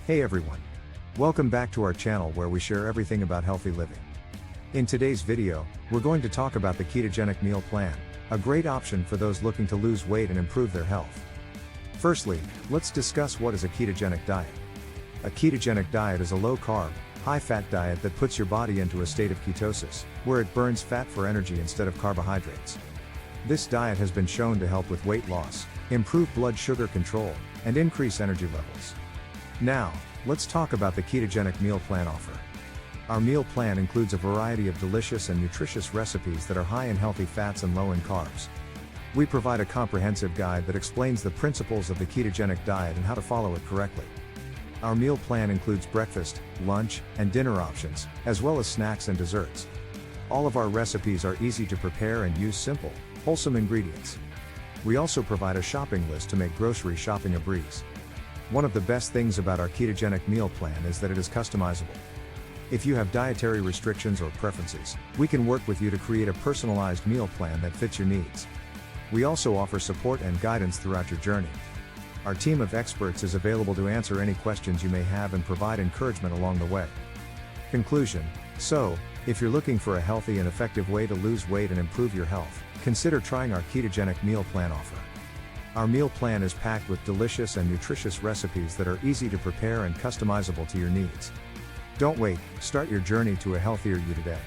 Hey everyone! Welcome back to our channel where we share everything about healthy living. In today's video, we're going to talk about the ketogenic meal plan, a great option for those looking to lose weight and improve their health. Firstly, let's discuss what is a ketogenic diet. A ketogenic diet is a low-carb, high-fat diet that puts your body into a state of ketosis, where it burns fat for energy instead of carbohydrates. This diet has been shown to help with weight loss, improve blood sugar control, and increase energy levels. Now, let's talk about the ketogenic meal plan offer. Our meal plan includes a variety of delicious and nutritious recipes that are high in healthy fats and low in carbs. We provide a comprehensive guide that explains the principles of the ketogenic diet and how to follow it correctly. Our meal plan includes breakfast, lunch, and dinner options, as well as snacks and desserts. All of our recipes are easy to prepare and use simple, wholesome ingredients. We also provide a shopping list to make grocery shopping a breeze. One of the best things about our ketogenic meal plan is that it is customizable. If you have dietary restrictions or preferences, we can work with you to create a personalized meal plan that fits your needs. We also offer support and guidance throughout your journey. Our team of experts is available to answer any questions you may have and provide encouragement along the way. Conclusion: so, if you're looking for a healthy and effective way to lose weight and improve your health, consider trying our ketogenic meal plan offer. Our meal plan is packed with delicious and nutritious recipes that are easy to prepare and customizable to your needs. Don't wait, start your journey to a healthier you today.